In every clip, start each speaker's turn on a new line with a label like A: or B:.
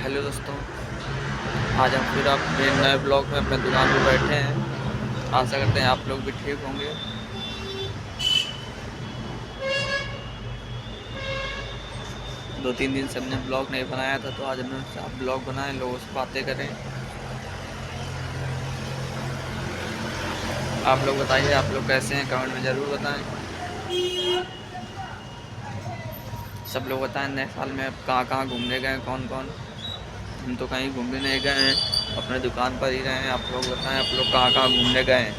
A: Hello दोस्तों, आज हम फिर अपने नए ब्लॉग में अपने दुकान पर बैठे हैं। आशा करते हैं आप लोग भी ठीक होंगे। दो तीन दिन से हमने ब्लॉग नहीं बनाया था, तो आज हमने सोचा ब्लॉग बनाएं, लोगों से बातें करें। आप लोग बताइए, आप लोग कैसे हैं, कमेंट में ज़रूर बताएं। सब लोग बताएं नए साल में आप कहाँ कहाँ घूमने गए, कौन कौन। हम तो कहीं घूमने नहीं गए हैं, अपने दुकान पर ही रहे हैं। आप लोग बताएं, आप लोग कहाँ कहाँ घूमने गए हैं।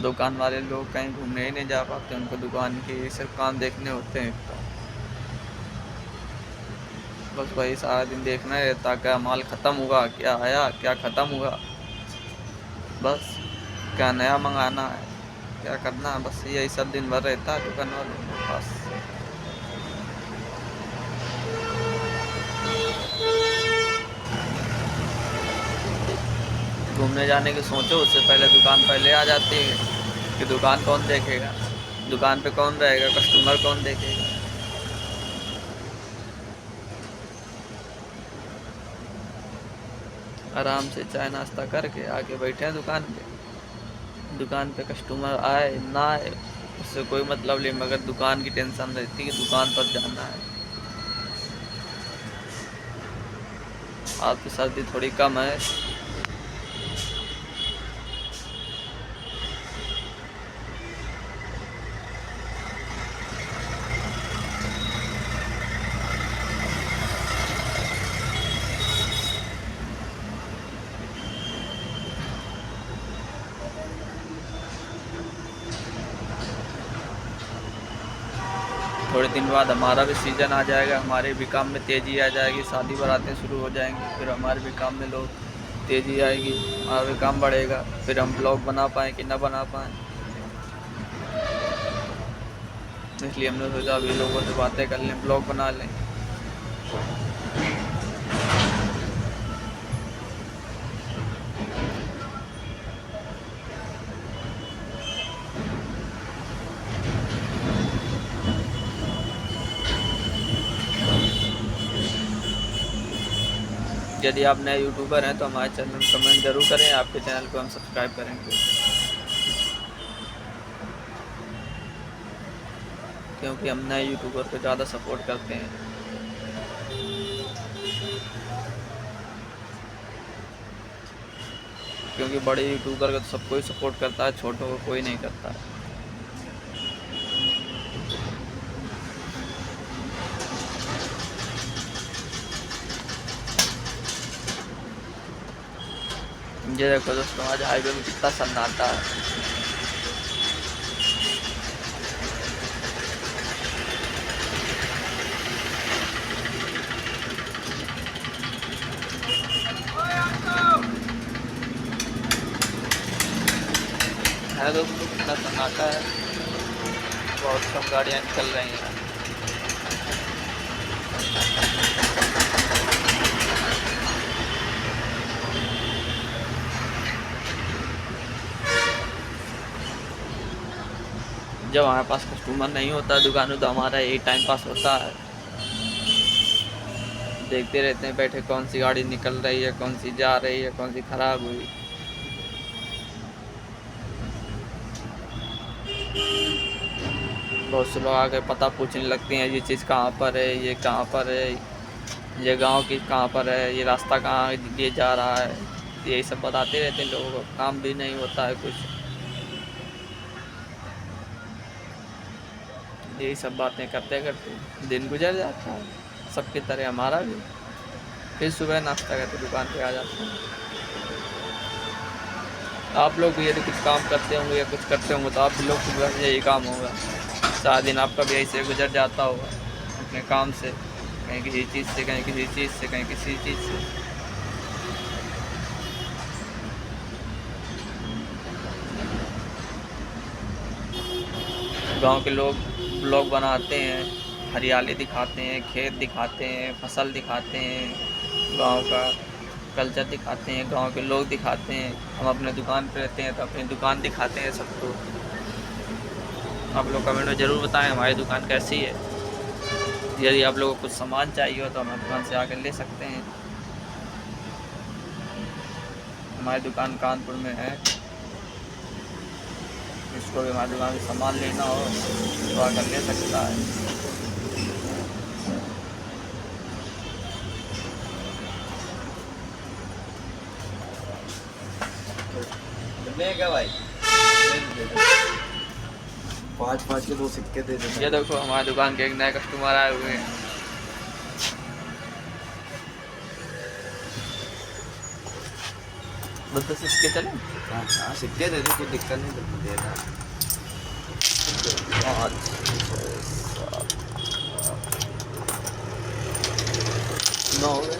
A: दुकान वाले लोग कहीं घूमने ही नहीं जा पाते, उनको दुकान के ये सब काम देखने होते हैं। तो बस वही सारा दिन देखना ही रहता, क्या माल ख़त्म हुआ, क्या आया, क्या ख़त्म हुआ। बस क्या नया मंगाना है, क्या करना है, बस यही सब दिन भर रहता है दुकान वालों के पास। घूमने जाने की सोचो, उससे पहले दुकान पहले आ जाती है कि दुकान कौन देखेगा, दुकान पे कौन रहेगा, कस्टमर कौन देखेगा। आराम से चाय नाश्ता करके आके बैठे हैं दुकान पे। दुकान पे कस्टमर आए ना आए उससे कोई मतलब नहीं, मगर दुकान की टेंशन रहती है कि दुकान पर जाना है। आज तो सर्दी थोड़ी कम है। थोड़े दिन बाद हमारा भी सीज़न आ जाएगा, हमारे भी काम में तेज़ी आ जाएगी, शादी बारातें शुरू हो जाएंगी, फिर हमारे भी काम में लोग तेज़ी आएगी, हमारा भी काम बढ़ेगा, फिर हम ब्लॉग बना पाएँ कि ना बना पाएँ। इसलिए हमने सोचा अभी लोगों से बातें कर लें, ब्लॉग बना लें। यदि आप नए यूट्यूबर हैं तो हमारे चैनल में कमेंट ज़रूर करें, आपके चैनल को हम सब्सक्राइब करेंगे, क्योंकि हम नए यूट्यूबर को ज़्यादा सपोर्ट करते हैं। क्योंकि बड़े यूट्यूबर का तो सब कोई सपोर्ट करता है, छोटों को कोई नहीं करता है। ये देखो दोस्तों, आज हाईवे में कितना सन्नाटा है। दोस्तों कितना सन्नाटा है, बहुत कम गाड़ियाँ निकल रही हैं। जब हमारे पास कस्टमर नहीं होता दुकान, तो हमारा यही टाइम पास होता है। देखते रहते हैं बैठे, कौन सी गाड़ी निकल रही है, कौन सी जा रही है, कौन सी खराब हुई। बहुत से लोग आके पता पूछने लगते हैं, ये चीज़ कहाँ पर है, ये कहाँ पर है, ये गांव की कहाँ पर है, ये रास्ता कहाँ ये जा रहा है। यही सब बताते रहते हैं लोगों को, काम भी नहीं होता है कुछ। यही सब बातें करते करते दिन गुजर जाता है, सबकी तरह हमारा भी। फिर सुबह नाश्ता करके दुकान पे आ जाते हैं। आप लोग भी यदि कुछ काम करते होंगे या कुछ करते होंगे तो आप लोग को बस यही काम होगा। सारा दिन आपका भी ऐसे गुजर जाता होगा अपने काम से, कहीं किसी चीज़ से, कहीं किसी चीज़ से, कहीं किसी चीज़ से। गांव के लोग ब्लॉग बनाते हैं, हरियाली दिखाते हैं, खेत दिखाते हैं, फसल दिखाते हैं गांव का। कल्चर दिखाते हैं, गांव के लोग दिखाते हैं। हम अपने दुकान पे रहते हैं तो अपनी दुकान दिखाते हैं सबको। आप लोग कमेंट में ज़रूर बताएं हमारी दुकान कैसी है। यदि आप लोगों को कुछ सामान चाहिए हो तो हमारी दुकान से आकर ले सकते हैं। हमारी दुकान कानपुर में है। जिसको भी हमारी दुकान से सामान लेना हो तो आकर ले सकता है।
B: क्या भाई 5-5 के 2 सिक्के दे देते।
A: ये देखो हमारी दुकान के एक नए कस्टमर आए हुए हैं। बस सिक्के चले।
B: हाँ सिक्के दे दे, कोई दिक्कत नहीं, बिल्कुल दे रहा।
A: 5 7 9 हो गए।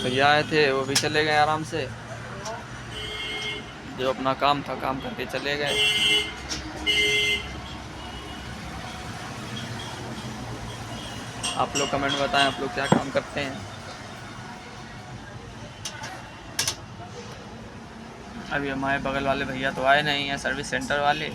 A: भैया आए थे, वो भी चले गए आराम से। जो अपना काम था काम करके चले गए। आप लोग कमेंट बताएं आप लोग क्या काम करते हैं। अभी हमारे बगल वाले भैया तो आए नहीं हैं, सर्विस सेंटर वाले।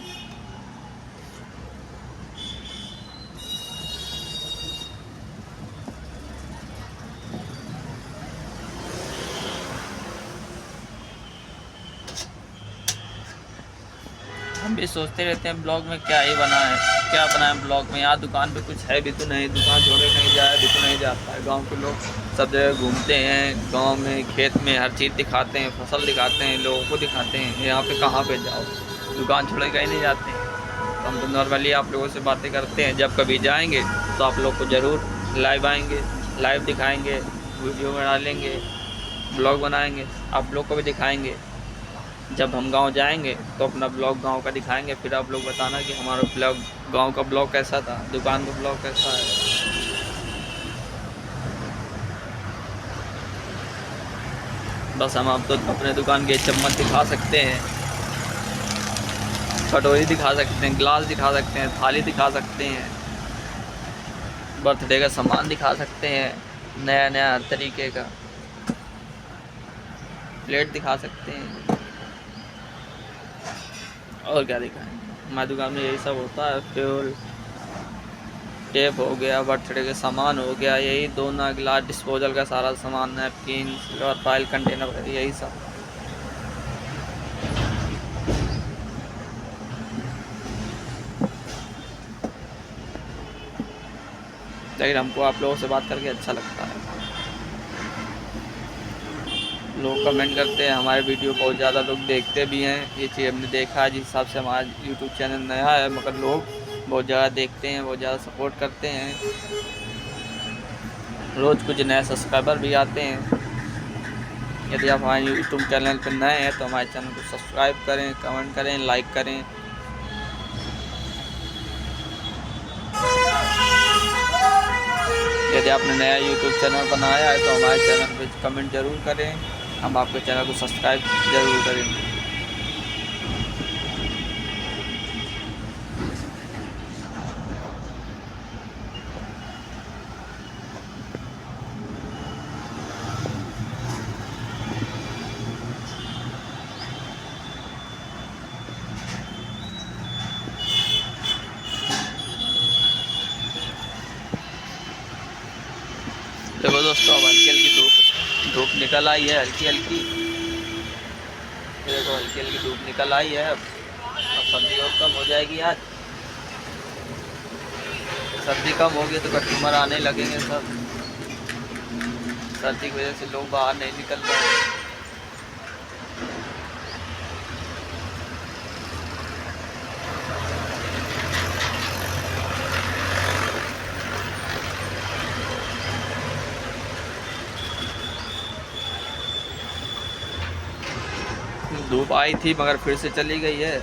A: हम भी सोचते रहते हैं ब्लॉग में क्या ही बना है, क्या बनाए ब्लॉग में। यहाँ दुकान पे कुछ है भी तो नहीं, दुकान छोड़े कहीं जाए भी तो नहीं जाता है। गांव के लोग सब जगह घूमते हैं, गांव में खेत में हर चीज़ दिखाते हैं, फसल दिखाते हैं, लोगों को दिखाते हैं। यहाँ पे कहाँ पे जाओ, दुकान छोड़े कहीं नहीं जाते हैं। तो हम तो नॉर्मली आप लोगों से बातें करते हैं। जब कभी जाएँगे तो आप लोग को ज़रूर लाइव आएँगे, लाइव दिखाएँगे, वीडियो बना लेंगे, ब्लॉग बनाएँगे, आप लोग को भी दिखाएँगे। जब हम गांव जाएंगे तो अपना ब्लॉग गांव का दिखाएंगे, फिर आप लोग बताना कि हमारा ब्लॉग गांव का ब्लॉग कैसा था, दुकान का ब्लॉग कैसा है। बस हम आप तो अपने दुकान के चम्मच दिखा सकते हैं, कटोरी दिखा सकते हैं, गिलास दिखा सकते हैं, थाली दिखा सकते हैं, बर्थडे का सामान दिखा सकते हैं, नया नया हर तरीके का प्लेट दिखा सकते हैं। और क्या दिखाएं, हमारी दुकान में यही सब होता है। फ्यूल टेप हो गया, बर्थडे के सामान हो गया, यही दोना गिलास डिस्पोजल का सारा सामान, नैपकिन, सिल्वर फाइल, कंटेनर, यही सब। लेकिन हमको आप लोगों से बात करके अच्छा लगता है। लोग कमेंट करते हैं, हमारे वीडियो बहुत ज़्यादा लोग देखते भी हैं। ये चीज़ हमने देखा है, जिस हिसाब से हमारा यूट्यूब चैनल नया है, मगर लोग बहुत ज़्यादा देखते हैं, बहुत ज़्यादा सपोर्ट करते हैं। रोज़ कुछ नए सब्सक्राइबर भी आते हैं। यदि आप हमारे यूट्यूब चैनल पर नए हैं तो हमारे चैनल को सब्सक्राइब करें, कमेंट करें, लाइक करें। यदि आपने नया यूट्यूब चैनल बनाया है तो हमारे चैनल पर कमेंट ज़रूर करें, हम आपके चैनल को सब्सक्राइब ज़रूर करेंगे। देखो दोस्तों, अब हल्की हल्की धूप निकल आई है, हल्की हल्की। देखो हल्की हल्की धूप निकल आई है। अब सर्दी और कम हो जाएगी। आज सर्दी कम होगी तो कस्टमर आने लगेंगे सब। सर्दी की वजह से लोग बाहर नहीं निकल रहे हैं। धूप आई थी मगर फिर से चली गई है।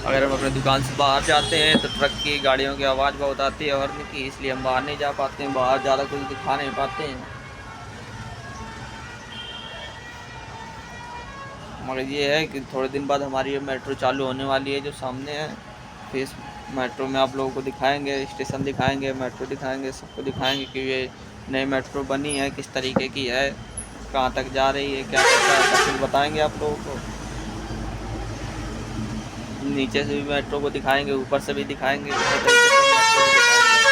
A: अगर हम अपने दुकान से बाहर जाते हैं तो ट्रक की गाड़ियों की आवाज़ बहुत आती है हॉर्न की, इसलिए हम बाहर नहीं जा पाते हैं, बाहर ज़्यादा कुछ दिखा नहीं पाते हैं। मगर ये है कि थोड़े दिन बाद हमारी ये मेट्रो चालू होने वाली है जो सामने है। फिर इस मेट्रो में आप लोगों को दिखाएंगे, स्टेशन दिखाएंगे, मेट्रो दिखाएंगे, सबको दिखाएंगे कि ये नई मेट्रो बनी है, किस तरीके की है, कहाँ तक जा रही है, क्या कैसा है, सब कुछ बताएंगे आप लोगों को। नीचे से भी मेट्रो को दिखाएंगे, ऊपर से भी दिखाएंगे, इसी तरीके से मेट्रो को दिखाएंगे।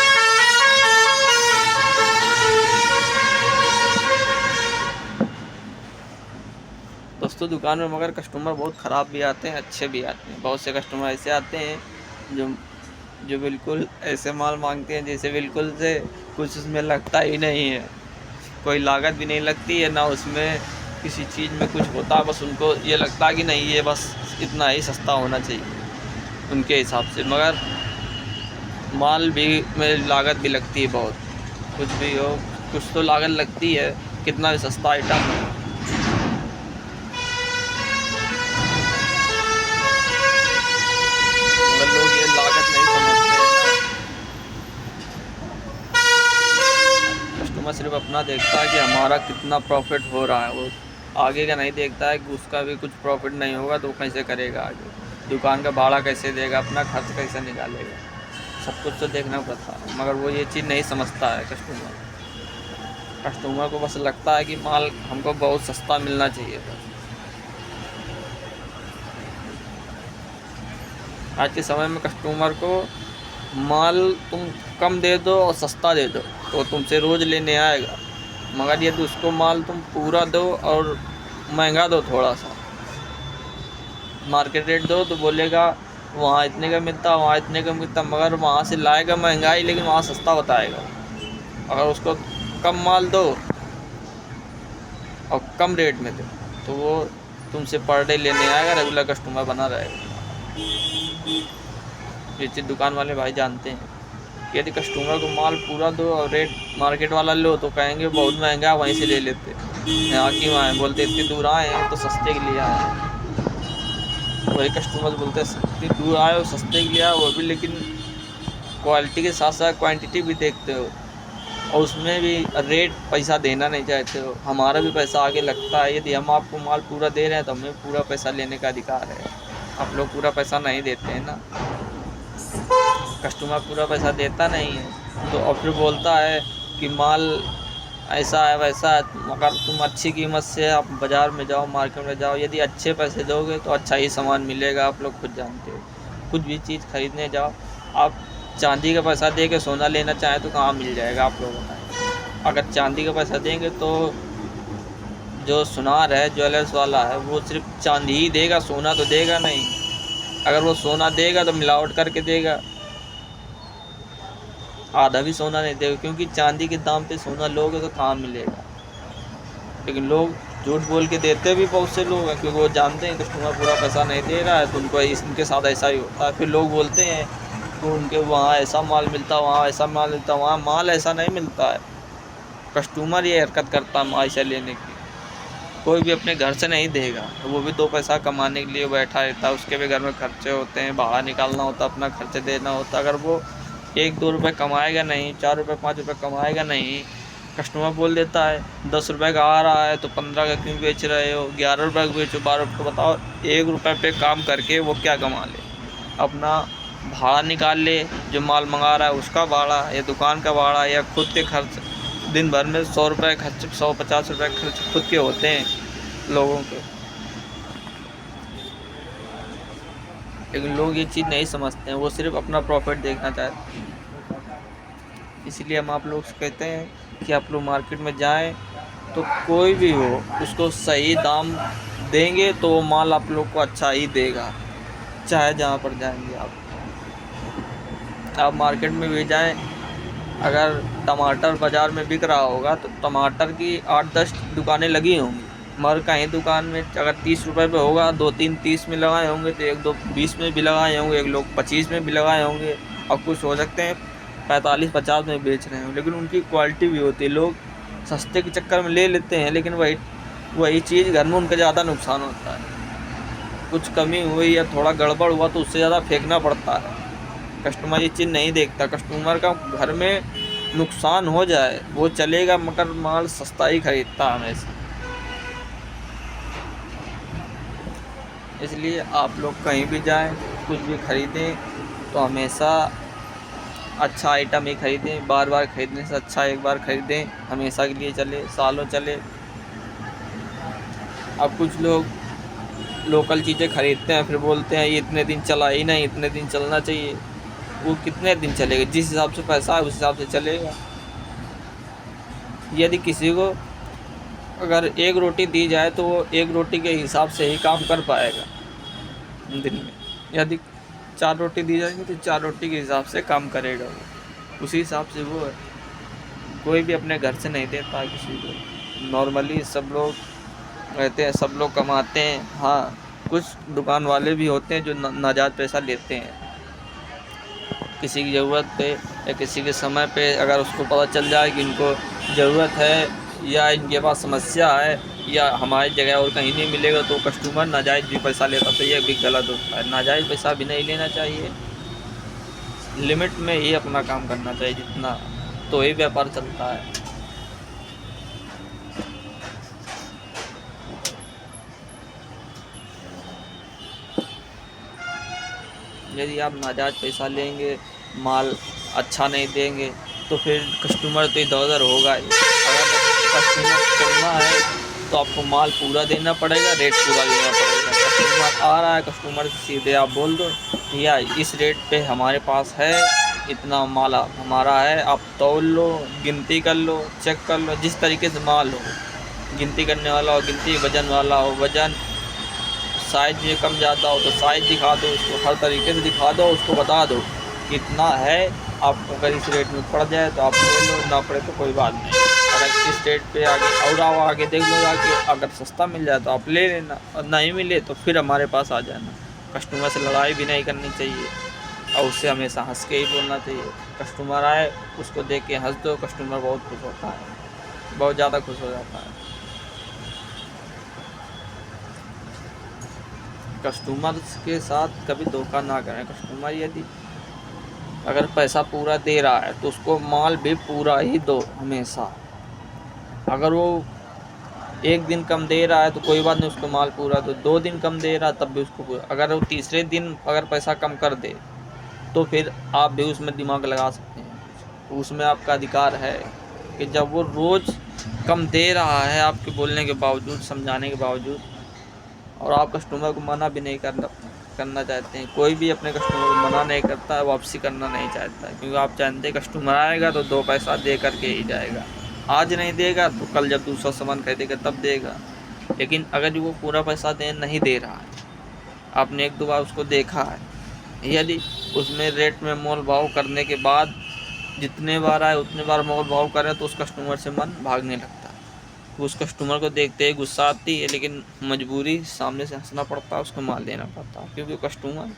A: दोस्तों दुकान में मगर कस्टमर बहुत ख़राब भी आते हैं, अच्छे भी आते हैं। बहुत से कस्टमर ऐसे आते हैं जो जो बिल्कुल ऐसे माल मांगते हैं जैसे बिल्कुल से कुछ उसमें लगता ही नहीं है, कोई लागत भी नहीं लगती है, ना उसमें किसी चीज़ में कुछ होता। बस उनको ये लगता है कि नहीं ये बस इतना ही सस्ता होना चाहिए उनके हिसाब से, मगर माल भी में लागत भी लगती है बहुत। कुछ भी हो, कुछ तो लागत लगती है, कितना भी सस्ता आइटम हो। मगर लोग ये लागत नहीं समझते हैं। कस्टमर सिर्फ अपना देखता है कि हमारा कितना प्रॉफिट हो रहा है, वो आगे का नहीं देखता है कि उसका भी कुछ प्रॉफिट नहीं होगा तो कैसे करेगा आगे, दुकान का भाड़ा कैसे देगा, अपना खर्च कैसे निकालेगा, सब कुछ तो देखना पड़ता है। मगर वो ये चीज़ नहीं समझता है कस्टमर को बस लगता है कि माल हमको बहुत सस्ता मिलना चाहिए बस। आज के समय में कस्टमर को माल तुम कम दे दो और सस्ता दे दो तो तुमसे रोज़ लेने आएगा, मगर यदि उसको माल तुम पूरा दो और महंगा दो, थोड़ा सा मार्केट रेट दो, तो बोलेगा वहाँ इतने का मिलता, वहाँ इतने का मिलता, मगर वहाँ से लाएगा महंगाई लेकिन वहाँ सस्ता बताएगा। अगर उसको कम माल दो और कम रेट में दो तो वो तुमसे पर डे लेने आएगा, रेगुलर कस्टमर बना रहेगा। ये चीज़ दुकान वाले भाई जानते हैं कि यदि कस्टमर को माल पूरा दो और रेट मार्केट वाला लो तो कहेंगे बहुत महंगा है, वहीं से ले लेते। यहाँ क्यों आए, बोलते इतनी दूर आए हैं तो सस्ते के लिए आए हैं। वही कस्टमर बोलते हैं इतनी दूर आए हो सस्ते के लिए आए, वो भी लेकिन क्वालिटी के साथ साथ क्वांटिटी भी देखते हो और उसमें भी रेट पैसा देना नहीं चाहते हो। हमारा भी पैसा आगे लगता है, यदि हम आपको माल पूरा दे रहे हैं तो हमें पूरा पैसा लेने का अधिकार है। आप लोग पूरा पैसा नहीं देते हैं ना, कस्टमर पूरा पैसा देता नहीं है तो और फिर बोलता है कि माल ऐसा है वैसा है। मगर तुम अच्छी कीमत से आप बाज़ार में जाओ, मार्केट में जाओ, यदि अच्छे पैसे दोगे तो अच्छा ही सामान मिलेगा। आप लोग खुद जानते हो, कुछ भी चीज़ खरीदने जाओ, आप चांदी का पैसा दे के सोना लेना चाहें तो कहाँ मिल जाएगा, आप लोग बताएं। अगर चांदी का पैसा देंगे तो जो सुनार है, ज्वेलर्स वाला है, वो सिर्फ चांदी ही देगा, सोना तो देगा नहीं। अगर वो सोना देगा तो मिलावट करके देगा, आधा भी सोना नहीं देगा, क्योंकि चांदी के दाम पे सोना लोगे तो कहाँ मिलेगा। लेकिन लोग झूठ बोल के देते भी बहुत से लोग हैं, क्योंकि वो जानते हैं कस्टमर पूरा पैसा नहीं दे रहा है तो उनको इनके साथ ऐसा ही होता है। फिर लोग बोलते हैं कि उनके वहाँ ऐसा माल मिलता, वहाँ ऐसा माल मिलता, वहाँ माल ऐसा नहीं मिलता है। कस्टमर ये हरकत करता है माल से लेने की। कोई भी अपने घर से नहीं देगा, वो भी दो पैसा कमाने के लिए बैठा रहता है, उसके भी घर में खर्चे होते हैं, भाड़ा निकालना होता है, अपना खर्चे देना होता है। अगर वो 1-2 रुपये कमाएगा नहीं, 4 रुपये 5 रुपये कमाएगा नहीं, कस्टमर बोल देता है 10 रुपये का आ रहा है तो 15 का क्यों बेच रहे हो, 11 रुपये का बेचो, 12 रुपये। तो बताओ 1 रुपये पे काम करके वो क्या कमा ले, अपना भाड़ा निकाल ले, जो माल मंगा रहा है उसका भाड़ा या दुकान का भाड़ा या खुद के खर्च। दिन भर में 100 रुपये खर्च, 150 रुपये खर्च खुद के होते हैं लोगों के। लेकिन लोग ये चीज़ नहीं समझते हैं, वो सिर्फ अपना प्रॉफिट देखना चाहते हैं। इसलिए हम आप लोग से कहते हैं कि आप लोग मार्केट में जाएं तो कोई भी हो उसको सही दाम देंगे तो वो माल आप लोग को अच्छा ही देगा, चाहे जहाँ पर जाएंगे आप मार्केट में भी जाएं। अगर टमाटर बाज़ार में बिक रहा होगा तो टमाटर की 8-10 दुकानें लगी होंगी, मगर कहीं दुकान में अगर 30 रुपये पे होगा, 2-3 30 में लगाए होंगे, तो 1-2 20 में भी लगाए होंगे, एक लोग 25 में भी लगाए होंगे, और कुछ हो सकते हैं 45-50 में बेच रहे हैं। लेकिन उनकी क्वालिटी भी होती है, लोग सस्ते के चक्कर में ले लेते हैं, लेकिन वही चीज़ घर में उनका ज़्यादा नुकसान होता है। कुछ कमी हुई या थोड़ा गड़बड़ हुआ तो उससे ज़्यादा फेंकना पड़ता है। कस्टमर ये चीज़ नहीं देखता, कस्टमर का घर में नुकसान हो जाए वो चलेगा, मगर माल सस्ता ही खरीदता हमेशा। इसलिए आप लोग कहीं भी जाएं, कुछ भी ख़रीदें तो हमेशा अच्छा आइटम ही ख़रीदें। बार बार ख़रीदने से अच्छा एक बार ख़रीदें, हमेशा के लिए चले, सालों चले। अब कुछ लोग लोकल चीज़ें ख़रीदते हैं, फिर बोलते हैं ये इतने दिन चला ही नहीं, इतने दिन चलना चाहिए। वो कितने दिन चलेगा? जिस हिसाब से पैसा है उस हिसाब से चलेगा। यदि किसी को अगर एक रोटी दी जाए तो वो एक रोटी के हिसाब से ही काम कर पाएगा दिन में। यदि 4 रोटी दी जाएंगी तो 4 रोटी के हिसाब से काम करेगा वो, उसी हिसाब से वो है। कोई भी अपने घर से नहीं देता है किसी को। नॉर्मली सब लोग रहते हैं, सब लोग कमाते हैं। हाँ, कुछ दुकान वाले भी होते हैं जो नाजायज़ पैसा लेते हैं। किसी की ज़रूरत पे या किसी के समय पे अगर उसको पता चल जाए कि इनको ज़रूरत है या इनके पास समस्या है या हमारी जगह और कहीं नहीं मिलेगा, तो कस्टमर नाजायज़ भी पैसा लेता, तो ये भी गलत होता है। नाजायज़ पैसा भी नहीं लेना चाहिए, लिमिट में ही अपना काम करना चाहिए जितना, तो ही व्यापार चलता है। यदि आप नाजायज़ पैसा लेंगे, माल अच्छा नहीं देंगे, तो फिर कस्टमर तो इधर-उधर होगा ही। अगर कस्टमर चलना है तो आपको माल पूरा देना पड़ेगा, रेट पूरा देना पड़ेगा। कस्टमर आ रहा है, कस्टमर से सीधे आप बोल दो भैया इस रेट पे हमारे पास है, इतना माल हमारा है, आप तौल लो, गिनती कर लो, चेक कर लो। जिस तरीके से माल हो, गिनती करने वाला हो गिनती, वज़न वाला हो वज़न, साइज़ में कम ज़्यादा हो तो साइज़ दिखा दो उसको, हर तरीके से दिखा दो, उसको बता दो कितना है। आपको अगर इस रेट में पड़ जाए तो आप ले लो, ना पड़े तो कोई बात नहीं। अगर इस रेट पे आगे और आओ, आगे देख लो जाके, अगर सस्ता मिल जाए तो आप ले लेना, और नहीं मिले तो फिर हमारे पास आ जाना। कस्टमर से लड़ाई भी नहीं करनी चाहिए और उससे हमेशा हंस के ही बोलना चाहिए। कस्टमर आए उसको देख के हंस दो, कस्टमर बहुत खुश होता है, बहुत ज़्यादा खुश हो जाता है। कस्टमर के साथ कभी धोखा ना करें। कस्टमर यदि अगर पैसा पूरा दे रहा है तो उसको माल भी पूरा ही दो हमेशा। अगर वो 1 दिन कम दे रहा है तो कोई बात नहीं, उसको माल पूरा दो। 2 दिन कम दे रहा है तब भी उसको पूरा। अगर वो तीसरे दिन अगर पैसा कम कर दे तो फिर आप भी उसमें दिमाग लगा सकते हैं, उसमें आपका अधिकार है कि जब वो रोज़ कम दे रहा है आपके बोलने के बावजूद, समझाने के बावजूद, और आप कस्टमर को मना भी नहीं करना चाहते हैं। कोई भी अपने कस्टमर को मना नहीं करता है, वापसी करना नहीं चाहता है, क्योंकि आप जानते हैं कस्टमर आएगा तो 2 पैसा दे करके ही जाएगा। आज नहीं देगा तो कल जब दूसरा सामान खरीदेगा तब देगा। लेकिन अगर वो पूरा पैसा नहीं दे रहा है, आपने 1-2 बार उसको देखा है, यदि उसमें रेट में मोल भाव करने के बाद जितने बार आए उतने बार मोल भाव करें तो उस कस्टमर से मन भागने लगता है। उस कस्टमर को देखते ही गुस्सा आती है, लेकिन मजबूरी सामने से हंसना पड़ता है, उसको माल देना पड़ता है, क्योंकि कस्टमर,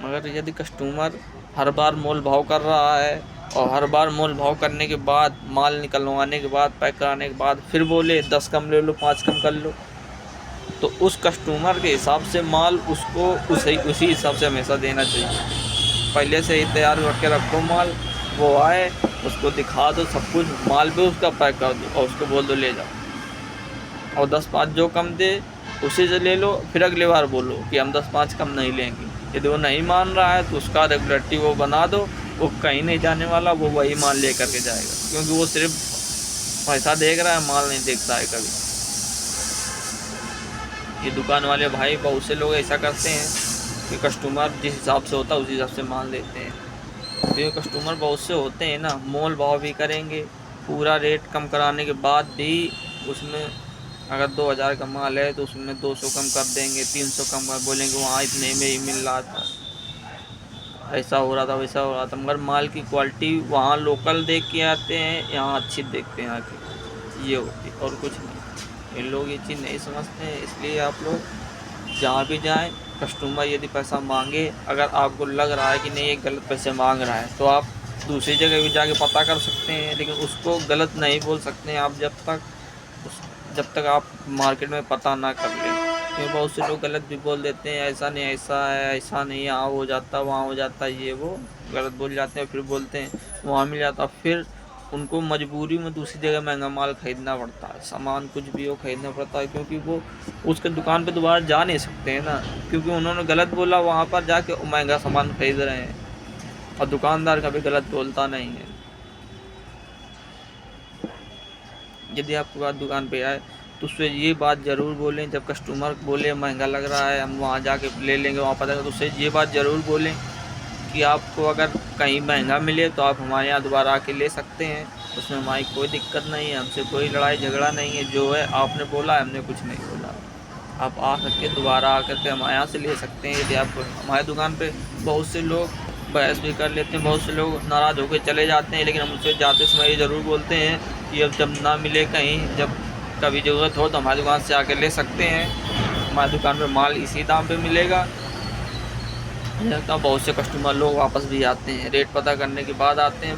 A: मगर यदि कस्टमर हर बार मोल भाव कर रहा है और हर बार मोल भाव करने के बाद, माल निकलवाने के बाद, पैक कराने के बाद फिर बोले 10 कम ले लो, 5 कम कर लो, तो उस कस्टमर के हिसाब से माल उसको उसी हिसाब से हमेशा देना चाहिए। पहले से ही तैयार करके रखो माल, वो आए उसको दिखा दो सब कुछ, माल भी उसका पैक कर दो और उसको बोल दो ले जाओ, और 10-5 जो कम दे उसी से ले लो। फिर अगली बार बोलो कि हम 10-5 कम नहीं लेंगे। यदि वो नहीं मान रहा है तो उसका रेगुलेटरी वो बना दो, वो कहीं नहीं जाने वाला, वो वही माल ले करके जाएगा, क्योंकि वो सिर्फ पैसा देख रहा है, माल नहीं देखता है कभी। ये दुकान वाले भाई बहुत से लोग ऐसा करते हैं कि कस्टमर जिस हिसाब से होता है उसी हिसाब से माल देते हैं। तो ये कस्टमर बहुत से होते हैं ना, मोल भाव भी करेंगे, पूरा रेट कम कराने के बाद भी उसमें अगर 2000 का माल है तो उसमें 200 कम कर देंगे, 300 कम कर, बोलेंगे वहाँ इतने में ही मिल रहा था, ऐसा हो रहा था, वैसा हो रहा था। मगर माल की क्वालिटी वहाँ लोकल देख के आते हैं, यहाँ अच्छी देखते हैं आके, ये होती है और कुछ नहीं। इन लोग ये चीज़ नहीं समझते हैं। इसलिए आप लोग जहाँ भी जाएं, कस्टमर यदि पैसा मांगे, अगर आपको लग रहा है कि नहीं ये गलत पैसे मांग रहा है, तो आप दूसरी जगह भी जाके पता कर सकते हैं, लेकिन उसको गलत नहीं बोल सकते हैं आप जब तक आप मार्केट में पता ना कर लें। क्योंकि बहुत से लोग गलत भी बोल देते हैं, ऐसा नहीं ऐसा है, ऐसा नहीं, यहाँ हो जाता, वहाँ हो जाता, ये वो गलत बोल जाते हैं, फिर बोलते हैं वहाँ मिल जाता, फिर उनको मजबूरी में दूसरी जगह महंगा माल खरीदना पड़ता है, सामान कुछ भी हो खरीदना पड़ता है, क्योंकि वो उसके दुकान पे दोबारा जा नहीं सकते हैं ना, क्योंकि उन्होंने गलत बोला, वहाँ पर जाके महंगा सामान खरीद रहे हैं और दुकानदार कभी गलत बोलता नहीं है। यदि आपके पास दुकान पे आए तो उससे ये बात ज़रूर बोलें, जब कस्टमर बोले महंगा लग रहा है हम वहाँ जाके ले लेंगे, वहाँ पता तो उससे ये बात ज़रूर बोलें कि आपको अगर कहीं महंगा मिले तो आप हमारे यहाँ दोबारा आके ले सकते हैं, उसमें हमारी कोई दिक्कत नहीं है, हमसे कोई लड़ाई झगड़ा नहीं है, जो है आपने बोला हमने कुछ नहीं बोला। आप आ करके दोबारा आकर के हमारे यहाँ से ले सकते हैं। यदि आप हमारे दुकान पे बहुत से लोग बहस भी कर लेते हैं, बहुत से लोग नाराज़ होकर चले जाते हैं, लेकिन हम उनसे जाते समय ये ज़रूर बोलते हैं कि अब जब ना मिले कहीं, जब कभी ज़रूरत हो तो हमारी दुकान से आकर ले सकते हैं, हमारी दुकान पे माल इसी दाम पे मिलेगा। लगता बहुत से कस्टमर लोग वापस भी आते हैं, रेट पता करने के बाद आते हैं।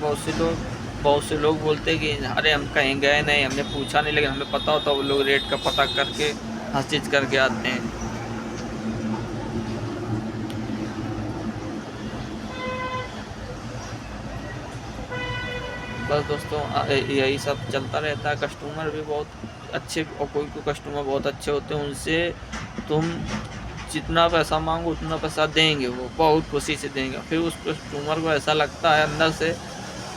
A: बहुत से लोग बोलते हैं कि अरे हम कहीं गए नहीं, हमने पूछा नहीं, लेकिन हमें पता होता, वो लोग रेट का पता करके हर चीज़ करके आते हैं। बस दोस्तों यही सब चलता रहता है। कस्टमर भी बहुत अच्छे, और कोई कस्टमर बहुत अच्छे होते हैं, उनसे तुम जितना पैसा मांगो उतना पैसा देंगे, वो बहुत खुशी से देंगे। फिर उस कस्टमर को ऐसा लगता है अंदर से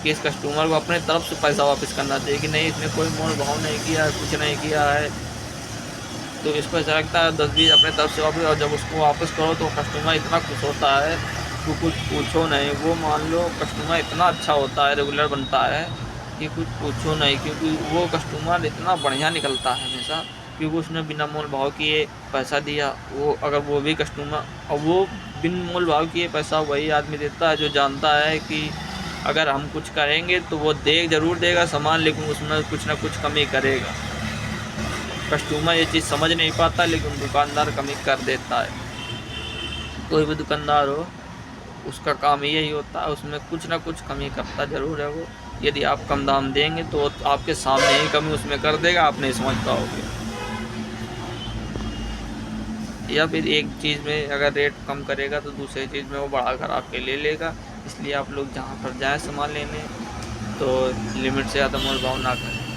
A: कि इस कस्टमर को अपने तरफ से पैसा वापस करना चाहिए, कि नहीं इसने कोई मोल भाव नहीं किया है, कुछ नहीं किया है, तो इसको ऐसा लगता है 10-20 अपने तरफ से वापस। और जब उसको वापस करो तो कस्टमर इतना खुश होता है तो कुछ पूछो नहीं। वो मान लो कस्टमर इतना अच्छा होता है, रेगुलर बनता है कि कुछ पूछो नहीं, क्योंकि वो कस्टमर इतना बढ़िया निकलता है हमेशा, क्योंकि उसने बिना मोल भाव किए पैसा दिया। वो अगर वो भी कस्टमर, और वो बिन मोल भाव किए पैसा वही आदमी देता है जो जानता है कि अगर हम कुछ करेंगे तो वो ज़रूर देगा सामान, लेकिन उसमें कुछ ना कुछ कमी करेगा। कस्टमर ये चीज़ समझ नहीं पाता, लेकिन दुकानदार कमी कर देता है। कोई भी दुकानदार हो उसका काम यही होता है, उसमें कुछ ना कुछ कमी करता ज़रूर है वो। यदि आप कम दाम देंगे तो आपके सामने ही कमी उसमें कर देगा, आप नहीं समझ पाओगे। या फिर एक चीज़ में अगर रेट कम करेगा तो दूसरी चीज़ में वो बढ़ा कर आपके ले लेगा। इसलिए आप लोग जहाँ पर जाएँ सामान लेने तो लिमिट से ज़्यादा मोल भाव ना करें।